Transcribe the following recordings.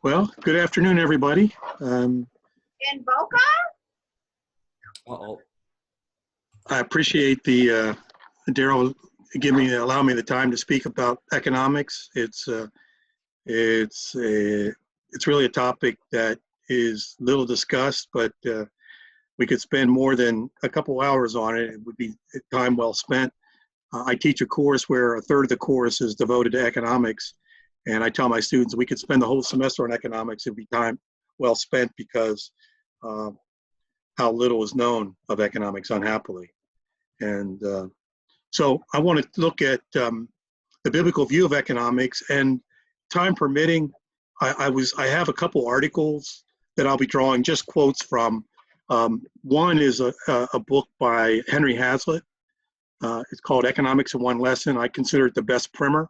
Well, good afternoon, everybody. In Boca? Uh-oh. I appreciate the Daryl allow me the time to speak about economics. It's really a topic that is little discussed, but we could spend more than a couple hours on it. It would be time well spent. I teach a course where a third of the course is devoted to economics, and I tell my students we could spend the whole semester on economics. It'd be time well spent because how little is known of economics, unhappily. And so I want to look at the biblical view of economics, and time permitting, I have a couple articles that I'll be drawing just quotes from. One is a book by Henry Hazlitt. It's called Economics in One Lesson. I consider it the best primer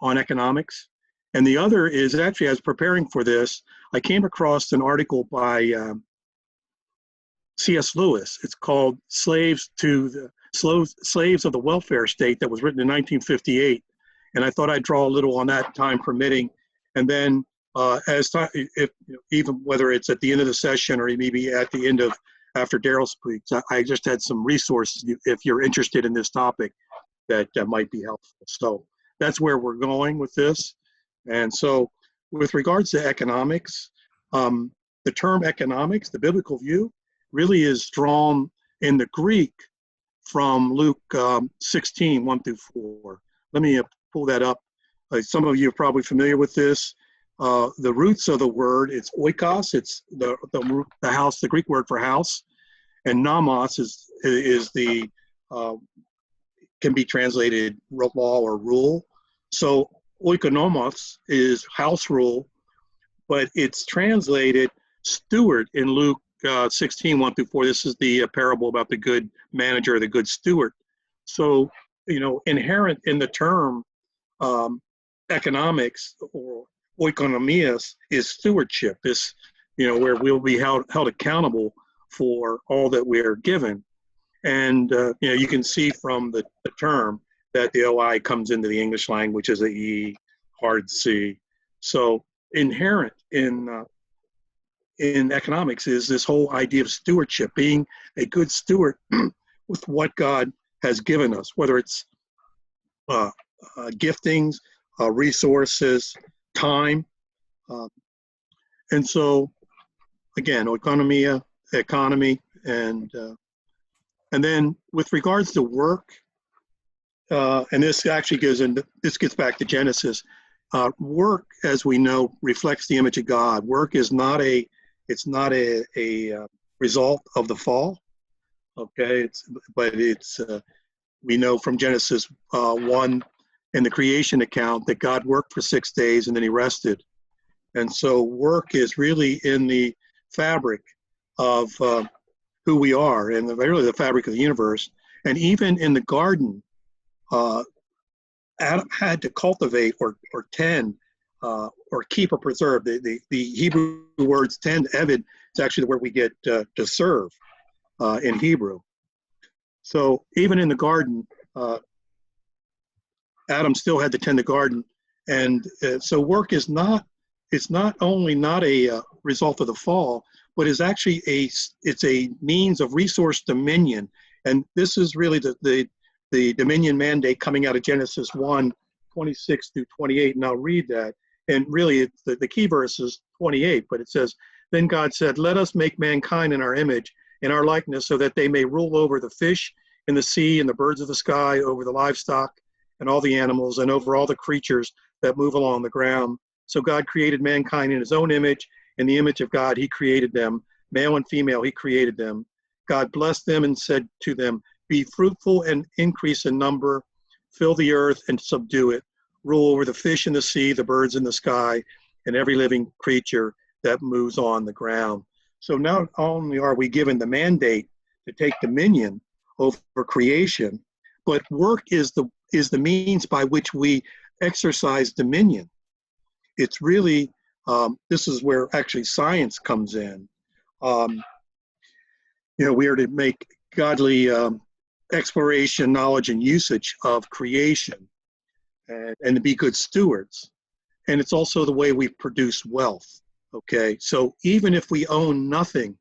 on economics. And the other is actually, as preparing for this, I came across an article by C.S. Lewis. It's called Slaves of the Welfare State, that was written in 1958. And I thought I'd draw a little on that, time permitting. And then as time, even whether it's at the end of the session or maybe at the end of after Daryl speaks, I just had some resources if you're interested in this topic that might be helpful. So that's where we're going with this. And so with regards to economics, the term economics, the biblical view, really is drawn in the Greek from Luke 16, 1 through 4. Let me pull that up. Some of you are probably familiar with this. The roots of the word, it's oikos, it's the house, the Greek word for house, and nomos is the, can be translated law or rule. So oikonomos is house rule, but it's translated steward in Luke 16, 1 through 4. This is the parable about the good manager, the good steward. So, inherent in the term economics or oikonomias is stewardship. This, where we'll be held accountable for all that we're given. And, you can see from the term that the OI comes into the English language as a E, hard C. So inherent in economics is this whole idea of stewardship, being a good steward with what God has given us, whether it's giftings, resources, time. And so, again, economy, and then with regards to work, and this actually this gets back to Genesis. Work, as we know, reflects the image of God. Work is not a result of the fall. Okay, we know from Genesis 1 in the creation account that God worked for 6 days and then he rested. And so work is really in the fabric of who we are, and really the fabric of the universe. And even in the garden, Adam had to cultivate or tend or keep or preserve. The Hebrew words tend, evid, is actually the word we get to serve in Hebrew. So even in the garden, Adam still had to tend the garden. And so work is not only not a result of the fall, but is actually it's a means of resource dominion. And this is really the dominion mandate coming out of Genesis 1, 26 through 28. And I'll read that. And really the key verse is 28, but it says, "Then God said, let us make mankind in our image, in our likeness, so that they may rule over the fish in the sea and the birds of the sky, over the livestock and all the animals, and over all the creatures that move along the ground. So God created mankind in his own image. In the image of God, he created them. Male and female, he created them. God blessed them and said to them, be fruitful and increase in number, fill the earth and subdue it, rule over the fish in the sea, the birds in the sky, and every living creature that moves on the ground." So not only are we given the mandate to take dominion over creation, but work is the means by which we exercise dominion. It's really, this is where actually science comes in. We are to make godly exploration, knowledge, and usage of creation, and to be good stewards. and it's also the way we produce wealth. Okay, so even if we own nothing,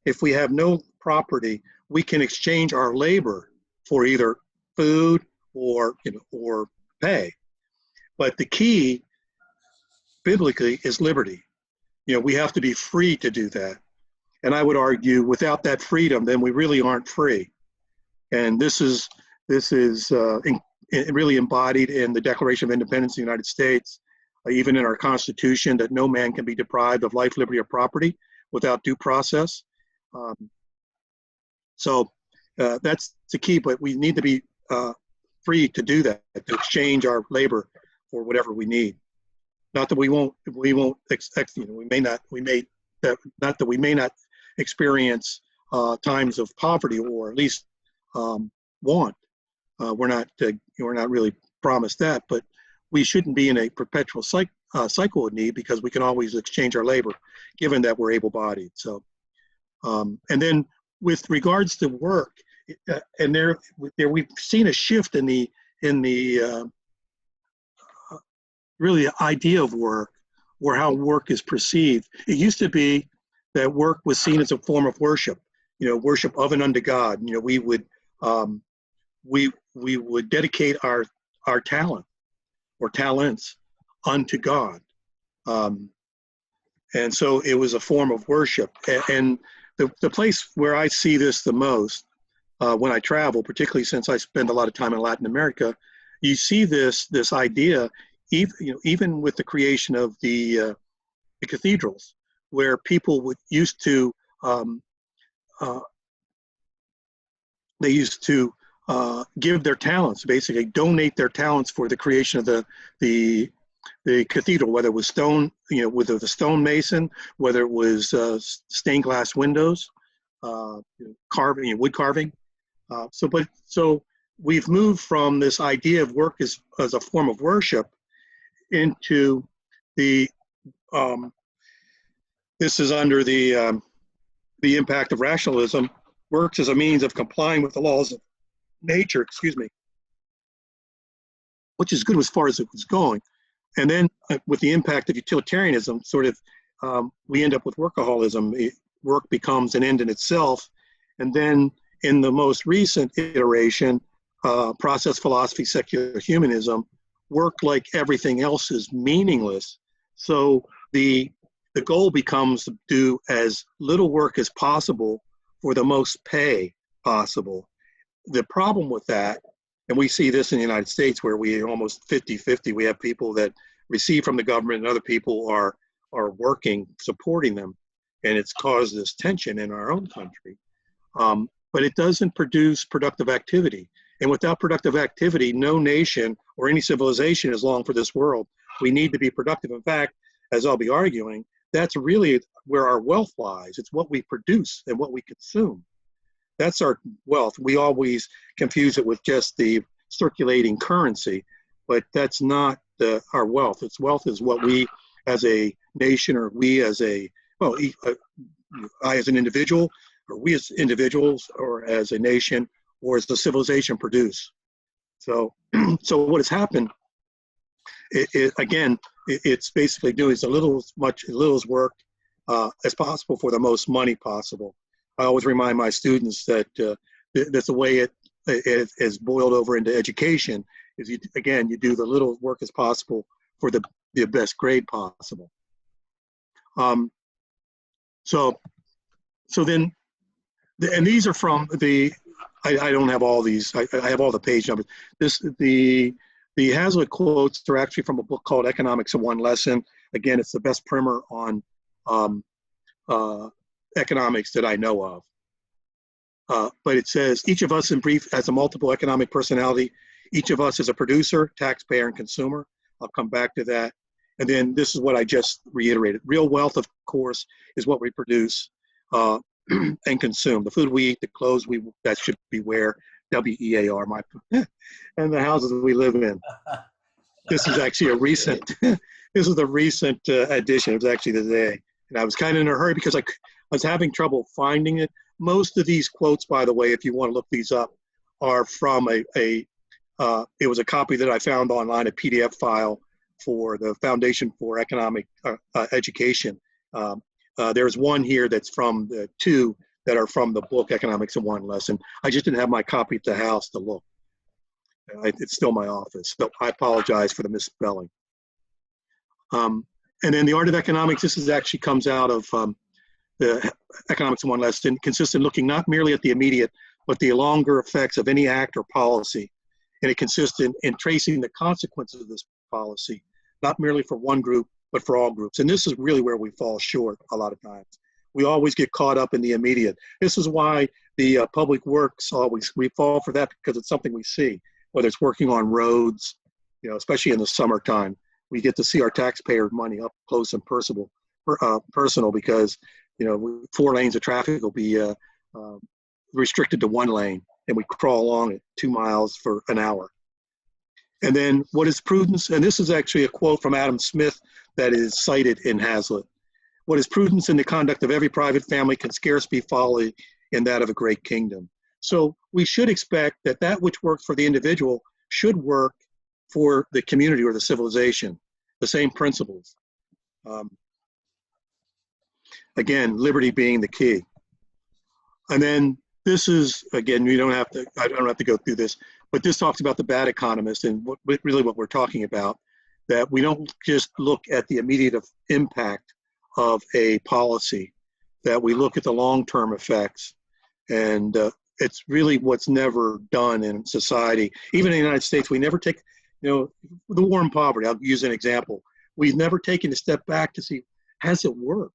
if we have no property, we can exchange our labor for either food or or pay. But the key biblically is liberty. We have to be free to do that. And I would argue without that freedom, then we really aren't free. And this is really embodied in the Declaration of Independence of the United States, even in our Constitution, that no man can be deprived of life, liberty, or property without due process. Um, so that's the key, but we need to be free to do that, to exchange our labor for whatever we need. Not that we won't, we may not experience times of poverty or at least want. We're not really promised that, but we shouldn't be in a perpetual cycle of need, because we can always exchange our labor, given that we're able-bodied. So, and then with regards to work, and there we've seen a shift in the really idea of work, or how work is perceived. It used to be that work was seen as a form of worship, worship of and unto God. We would dedicate our talent or talents unto God, and so it was a form of worship. And the place where I see this the most when I travel, particularly since I spend a lot of time in Latin America, you see this idea. Even with the creation of the cathedrals, where people used to give their talents, basically donate their talents for the creation of the cathedral, whether it was stone, whether the stonemason, whether it was stained glass windows, carving, wood carving. So we've moved from this idea of work as a form of worship into the this is under the impact of rationalism. Works as a means of complying with the laws of nature, which is good as far as it was going. And then with the impact of utilitarianism, sort of we end up with workaholism. Work becomes an end in itself. And then in the most recent iteration, process philosophy, secular humanism, work, like everything else, is meaningless. So the goal becomes to do as little work as possible for the most pay possible. The problem with that, and we see this in the United States, where we are almost 50-50. We have people that receive from the government and other people are working, supporting them. And it's caused this tension in our own country. But it doesn't produce productive activity. And without productive activity, no nation or any civilization is long for this world. We need to be productive. In fact, as I'll be arguing, that's really where our wealth lies. It's what we produce and what we consume. That's our wealth. We always confuse it with just the circulating currency, but that's not our wealth. Wealth is what we as a nation, or we as I as an individual, or we as individuals, or as a nation, or as the civilization produce. So what has happened, it's basically doing as little as work as possible for the most money possible. I always remind my students that that's the way it is boiled over into education. Is you do the little work as possible for the best grade possible. So then, and these are from the. I don't have all these. I have all the page numbers. The Hazlitt quotes are actually from a book called Economics in One Lesson. Again, it's the best primer on economics that I know of. But it says, each of us in brief has a multiple economic personality. Each of us is a producer, taxpayer, and consumer. I'll come back to that. And then this is what I just reiterated. Real wealth, of course, is what we produce and consume. The food we eat, the clothes that should be wear, WEAR, and the houses that we live in. This is actually a recent, this is the recent edition. It was actually today. And I was kind of in a hurry because I was having trouble finding it. Most of these quotes, by the way, if you want to look these up, are from it was a copy that I found online, a PDF file for the Foundation for Economic Education. There's one here that's from the two that are from the book Economics in One Lesson. I just didn't have my copy at the house to look. It's still in my office, so I apologize for the misspelling. And then the Art of Economics, this is actually comes out of the Economics in One Lesson, consists in looking not merely at the immediate, but the longer effects of any act or policy. And it consists in tracing the consequences of this policy, not merely for one group, but for all groups. And this is really where we fall short a lot of times. We always get caught up in the immediate. This is why the public works we fall for that, because it's something we see, whether it's working on roads, especially in the summertime. We get to see our taxpayer money up close and personal because 4 lanes of traffic will be restricted to 1 lane, and we crawl along at 2 miles for an hour. And then what is prudence? And this is actually a quote from Adam Smith that is cited in Hazlitt. What is prudence in the conduct of every private family can scarce be folly in that of a great kingdom. So we should expect that which works for the individual should work for the community or the civilization, the same principles. Again, liberty being the key. And then this is, again, I don't have to go through this, but this talks about the bad economist and what we're talking about, that we don't just look at the immediate impact of a policy, that we look at the long-term effects. And it's really what's never done in society. Even in the United States, we never take, the war on poverty, I'll use an example. We've never taken a step back to see, has it worked?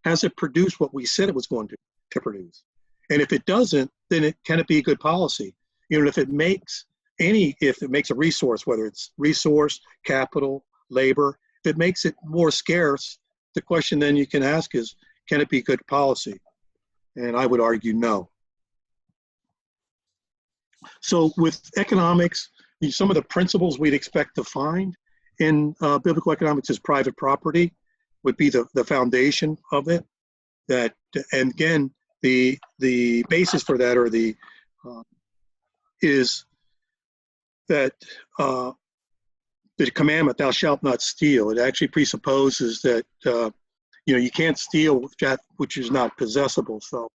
Has it produced what we said it was going to produce? And if it doesn't, then can it be a good policy? If it makes a resource, whether it's resource, capital, labor, if it makes it more scarce, the question then you can ask is, can it be good policy? And I would argue no. So with economics, some of the principles we'd expect to find in biblical economics is private property would be the foundation of it. And again, the basis for that is that the commandment, thou shalt not steal. It actually presupposes that you can't steal that which is not possessible. So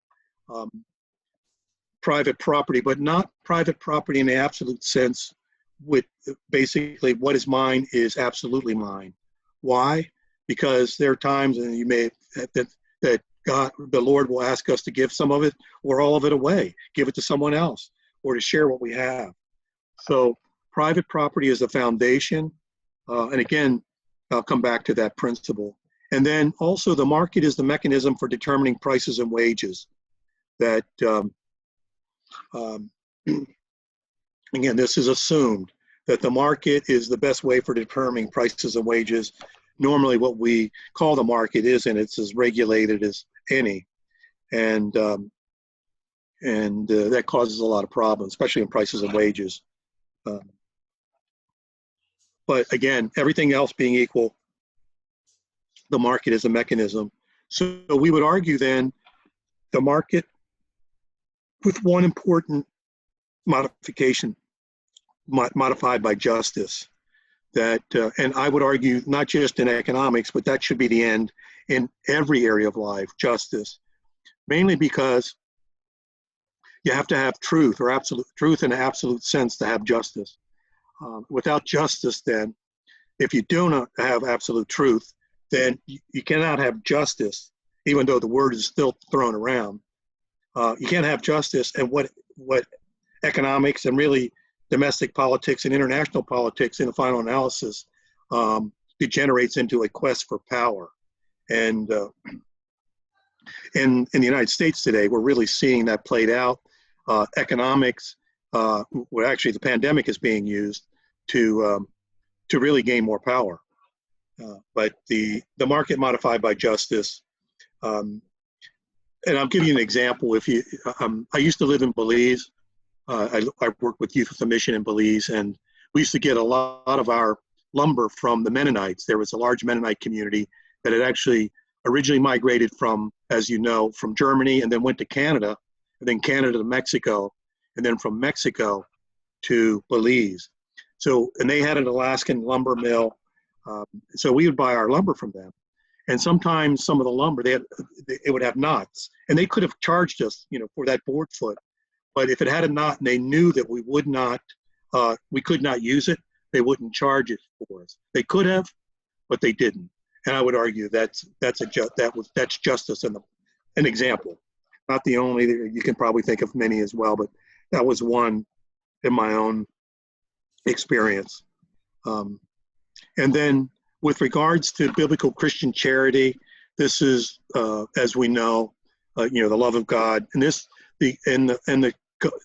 private property, but not private property in the absolute sense, with basically what is mine is absolutely mine. Why? Because there are times, and you may that God, the Lord will ask us to give some of it or all of it away, give it to someone else, or to share what we have. So private property is the foundation. And again, I'll come back to that principle. And then also the market is the mechanism for determining prices and wages. That, again, this is assumed that the market is the best way for determining prices and wages. Normally what we call the market isn't, it's as regulated as any. And that causes a lot of problems, especially in prices and wages. But again, everything else being equal, the market is a mechanism. So we would argue then the market, with one important modification, modified by justice, that, and I would argue not just in economics, but that should be the end in every area of life, justice, mainly because you have to have truth, or absolute truth in an absolute sense, to have justice. Without justice, then, if you do not have absolute truth, then you cannot have justice, even though the word is still thrown around. You can't have justice, and what economics and really domestic politics and international politics, in the final analysis, degenerates into a quest for power. And in the United States today, we're really seeing that played out. Economics, well, actually, the pandemic is being used to really gain more power. But the market modified by justice, and I'll give you an example. If you, I used to live in Belize. I worked with Youth with a Mission in Belize, and we used to get a lot of our lumber from the Mennonites. There was a large Mennonite community that had actually originally migrated from, as you know, from Germany, and then went to Canada, and then Canada to Mexico, and then from Mexico to Belize. So, and they had an Alaskan lumber mill. So we would buy our lumber from them. And sometimes some of the lumber, it would have knots. And they could have charged us, for that board foot. But if it had a knot and they knew that we could not use it, they wouldn't charge it for us. They could have, but they didn't. And I would argue that's justice and an example. Not the only, you can probably think of many as well, but that was one in my own experience. And then with regards to biblical Christian charity, this is, as we know, the love of God, and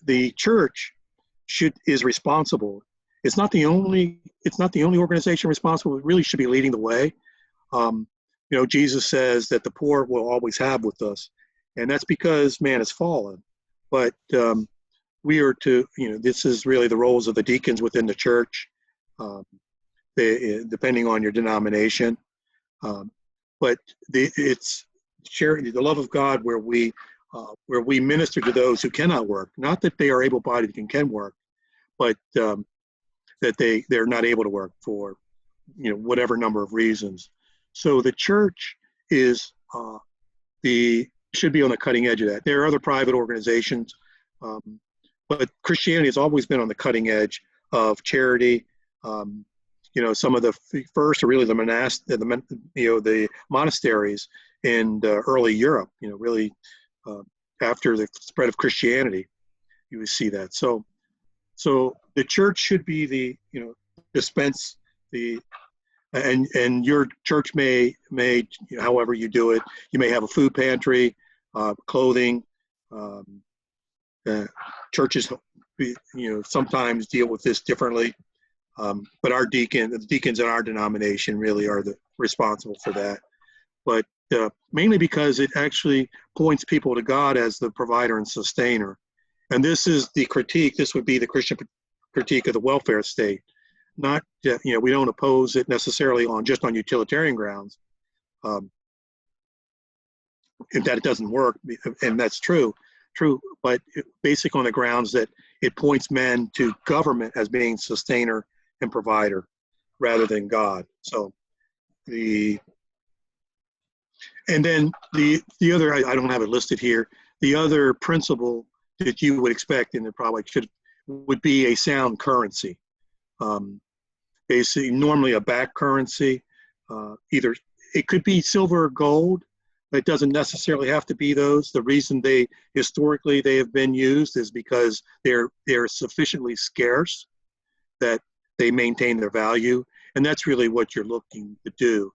the church is responsible. It's not the only organization responsible. It really should be leading the way. Jesus says that the poor will always have with us, and that's because man has fallen. But we are to, this is really the roles of the deacons within the church, depending on your denomination. But it's charity, the love of God, where we minister to those who cannot work. Not that they are able-bodied and can work, but that they're not able to work for whatever number of reasons. So the church should be on the cutting edge of that. There are other private organizations, but Christianity has always been on the cutting edge of charity. Some of the first are really the monasteries in early Europe. Really after the spread of Christianity, you would see that. So the church should be dispense and your church may however you do it. You may have a food pantry, clothing. Churches, sometimes deal with this differently. But the deacons in our denomination really are responsible for that. But mainly because it actually points people to God as the provider and sustainer. And this is the critique. This would be the Christian critique of the welfare state. Not, we don't oppose it necessarily just on utilitarian grounds. That it doesn't work, and that's true, but basic on the grounds that it points men to government as being sustainer and provider rather than God. So and then the other, I don't have it listed here, the other principle that you would expect, and it probably would be a sound currency. Basically, normally a back currency, either it could be silver or gold. It doesn't necessarily have to be those. The reason historically they have been used is because they're sufficiently scarce that they maintain their value, and that's really what you're looking to do.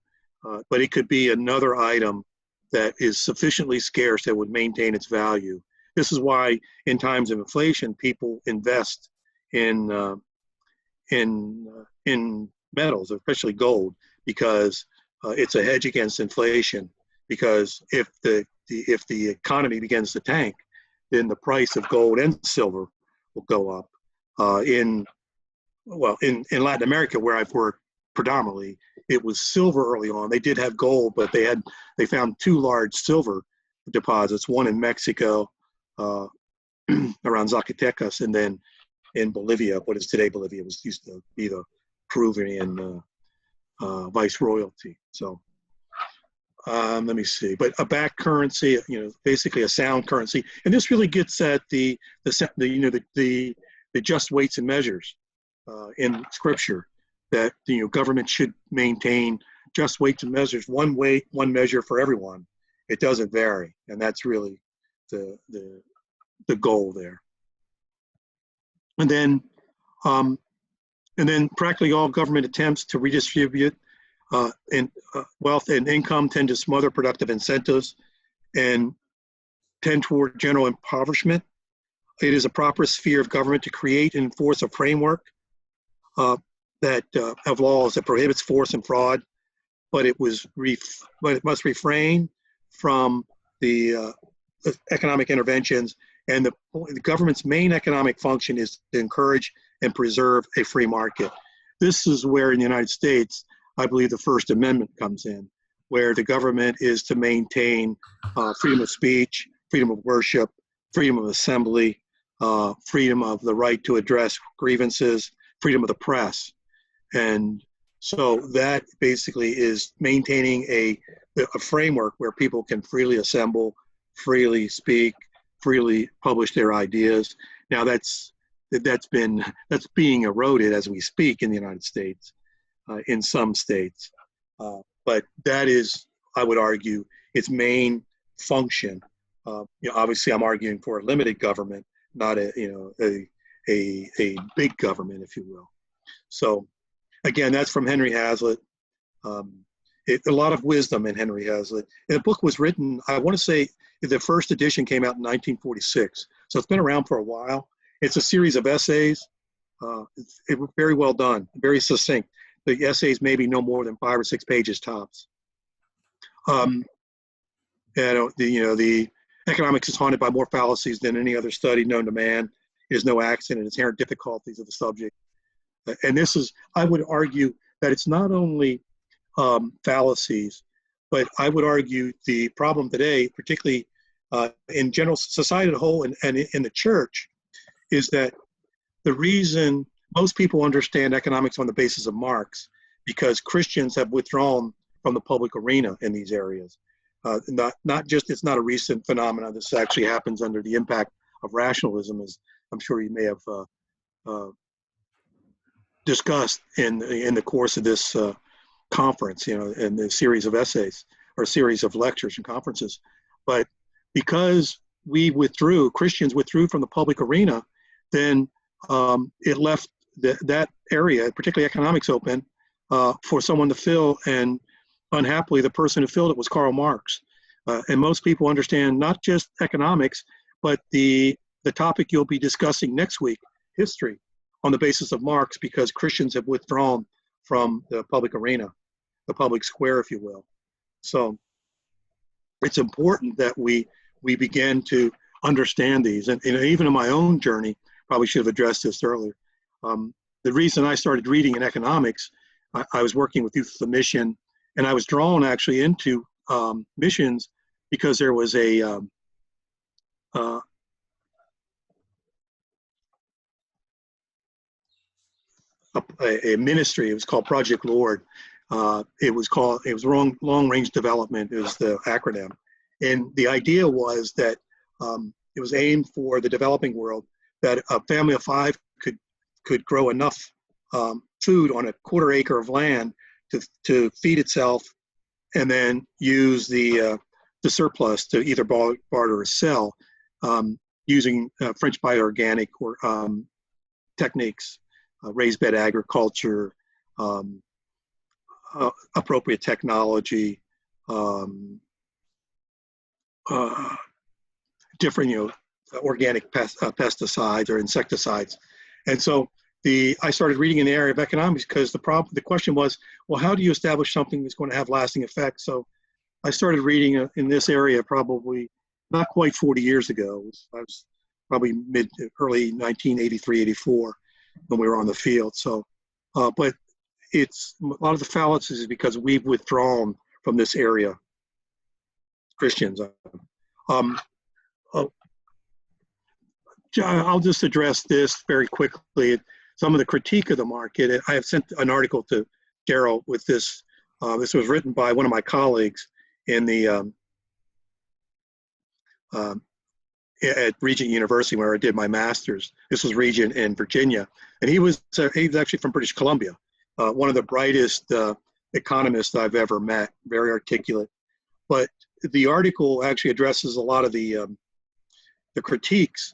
But it could be another item that is sufficiently scarce that would maintain its value. This is why in times of inflation, people invest in metals, especially gold, because it's a hedge against inflation. Because if the economy begins to tank, then the price of gold and silver will go up. In Latin America, where I've worked predominantly, it was silver early on. They did have gold, but they found two large silver deposits, one in Mexico around Zacatecas, and then in Bolivia, what is today Bolivia, used to be the Peruvian viceroyalty. So let me see, but a back currency, basically a sound currency, and this really gets at the just weights and measures in Scripture, that government should maintain just weights and measures, one weight, one measure for everyone. It doesn't vary, and that's really the goal there. And then practically all government attempts to redistribute wealth and income tend to smother productive incentives and tend toward general impoverishment. It is a proper sphere of government to create and enforce a framework of laws that prohibits force and fraud, but it must refrain from the economic interventions. And the government's main economic function is to encourage and preserve a free market. This is where in the United States, I believe the First Amendment comes in, where the government is to maintain freedom of speech, freedom of worship, freedom of assembly, freedom of the right to address grievances, freedom of the press. And So that basically is maintaining a framework where people can freely assemble, freely speak, freely publish their ideas. Now that's being eroded as we speak in the United States, in some states. But that is, I would argue, its main function. Obviously, I'm arguing for a limited government, not a big government, if you will. So, again, that's from Henry Hazlitt. A lot of wisdom in Henry Hazlitt. And the book was written, I want to say, the first edition came out in 1946. So it's been around for a while. It's a series of essays. It was very well done, very succinct. The essays maybe no more than 5 or 6 pages tops. The economics is haunted by more fallacies than any other study known to man. It is no accident, inherent difficulties of the subject. And this is, I would argue that it's not only fallacies, but I would argue the problem today, particularly in general society as a whole and in the church, is that the reason most people understand economics on the basis of Marx, because Christians have withdrawn from the public arena in these areas. Not just, it's not a recent phenomenon. This actually happens under the impact of rationalism, as I'm sure you may have discussed in the course of this conference, in the series of essays or series of lectures and conferences. But because Christians withdrew from the public arena, then it left that area, particularly economics, open for someone to fill. And unhappily, the person who filled it was Karl Marx. And most people understand not just economics, but the topic you'll be discussing next week, history, on the basis of Marx, because Christians have withdrawn from the public arena, the public square, if you will. So it's important that we begin to understand these. And even in my own journey, probably should have addressed this earlier. The reason I started reading in economics, I was working with Youth of the Mission, and I was drawn actually into missions because there was a ministry. It was called Project Lord. It was long range development is the acronym, and the idea was that it was aimed for the developing world, that a family of 5 could grow enough food on a 1/4 acre of land to feed itself, and then use the surplus to either barter or sell, using French bioorganic or techniques, raised bed agriculture, appropriate technology, different organic pesticides or insecticides. And so I started reading in the area of economics because the question was, well, how do you establish something that's going to have lasting effects? So I started reading in this area probably not quite 40 years ago. I was probably early 1983, 84 when we were on the field. So, but it's a lot of the fallacies is because we've withdrawn from this area, Christians. I'll just address this very quickly. Some of the critique of the market. I have sent an article to Daryl with this. This was written by one of my colleagues in the at Regent University, where I did my master's. This was Regent in Virginia, and he was actually from British Columbia. One of the brightest economists I've ever met. Very articulate. But the article actually addresses a lot of the critiques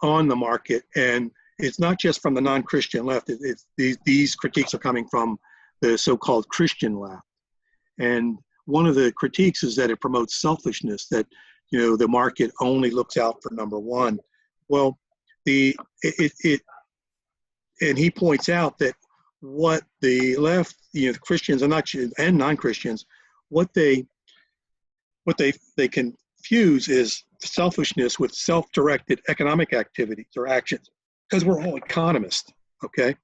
on the market, and it's not just from the non-Christian left. These critiques are coming from the so-called Christian left. And one of the critiques is that it promotes selfishness, that the market only looks out for number one. Well, and he points out that what the left, Christians and non-Christians, what they confuse is selfishness with self-directed economic activities or actions, because we're all economists. Okay,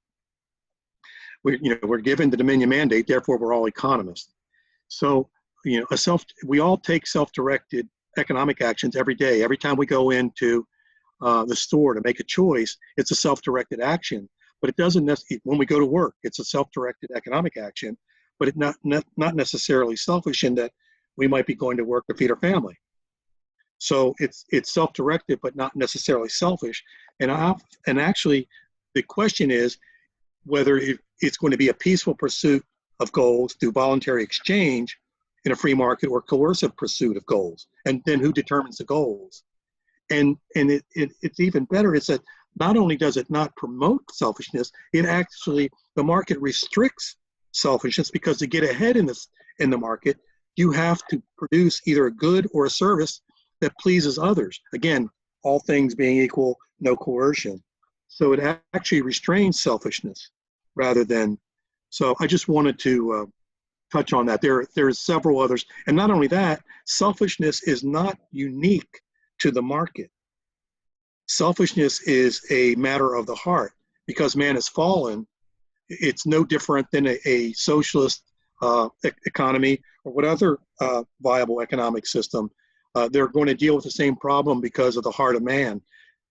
we're given the Dominion mandate, therefore we're all economists. So we all take self-directed economic actions every day. Every time we go into the store to make a choice, it's a self-directed action. but it doesn't necessarily, when we go to work, it's a self-directed economic action, but it's not necessarily selfish in that we might be going to work to feed our family. So it's self-directed, but not necessarily selfish. And actually, the question is whether it's going to be a peaceful pursuit of goals through voluntary exchange in a free market or coercive pursuit of goals. And then who determines the goals? And it's even better is that not only does it not promote selfishness, it actually, the market restricts selfishness, because to get ahead in the market, you have to produce either a good or a service that pleases others. Again, all things being equal, no coercion. So it actually restrains selfishness rather than, so I just wanted to touch on that. There's several others. And not only that, selfishness is not unique to the market. Selfishness is a matter of the heart. Because man has fallen, it's no different than a socialist economy or what other viable economic system. They're going to deal with the same problem because of the heart of man.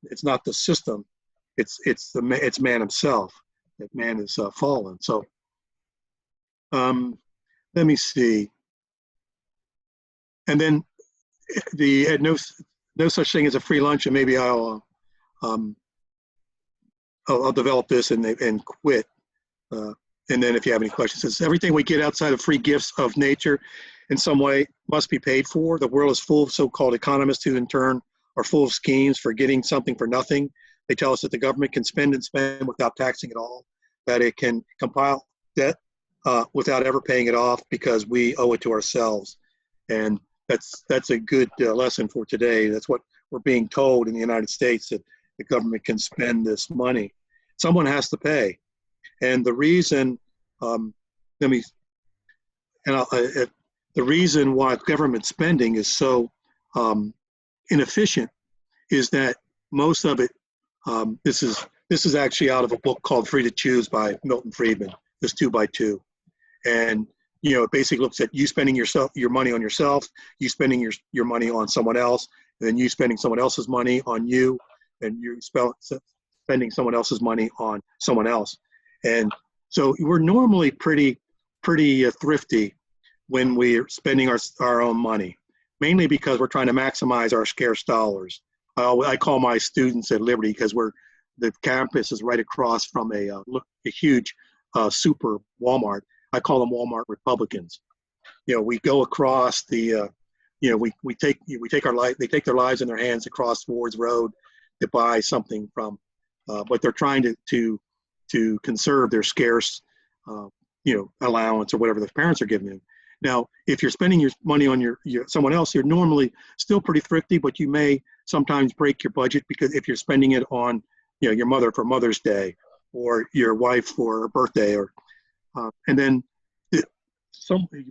It's not the system. It's man himself. That man is fallen. So let me see. And then the no such thing as a free lunch, and maybe I'll develop this and quit. And then if you have any questions, it's everything we get outside of free gifts of nature in some way must be paid for. The world is full of so-called economists who in turn are full of schemes for getting something for nothing. They tell us that the government can spend and spend without taxing at all, that it can compile debt without ever paying it off because we owe it to ourselves. And that's a good lesson for today. That's what we're being told in the United States, that the government can spend this money. Someone has to pay. And the reason, the reason why government spending is so inefficient is that most of it, this is actually out of a book called Free to Choose by Milton Friedman, this 2x2. And it basically looks at you spending your money on yourself, you spending your money on someone else, and then you spending someone else's money on you, and you spending someone else's money on someone else. And so we're normally pretty thrifty when we're spending our own money, mainly because we're trying to maximize our scarce dollars. I call my students at Liberty, because the campus is right across from a huge super Walmart. I call them Walmart Republicans. We go across the, we take our life, they take their lives in their hands across Ward's Road to buy something from, but they're trying to conserve their scarce, allowance or whatever the parents are giving them. Now, if you're spending your money on your someone else, you're normally still pretty thrifty, but you may sometimes break your budget, because if you're spending it on, your mother for Mother's Day, or your wife for her birthday, or and then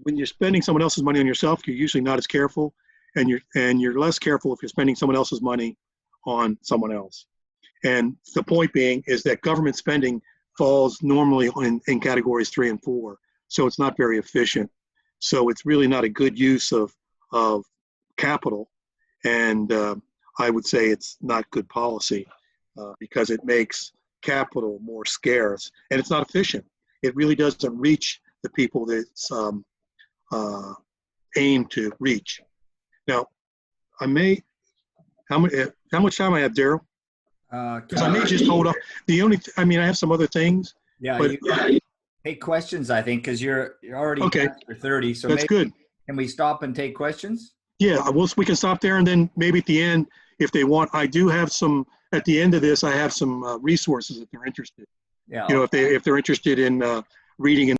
when you're spending someone else's money on yourself, you're usually not as careful, and you're less careful if you're spending someone else's money on someone else. And the point being is that government spending falls normally in categories 3 and 4, so it's not very efficient. So it's really not a good use of capital, and I would say it's not good policy because it makes capital more scarce, and it's not efficient. It really doesn't reach the people that it's aimed to reach. Now, how much time I have, Daryl? Because I may just hold up. I have some other things. Yeah, but, you take questions, I think, because you're already okay. past your 30. So that's good. Can we stop and take questions? Yeah, we can stop there, and then maybe at the end, if they want, I do have some. At the end of this, I have some resources if they're interested. Yeah. If they're interested in reading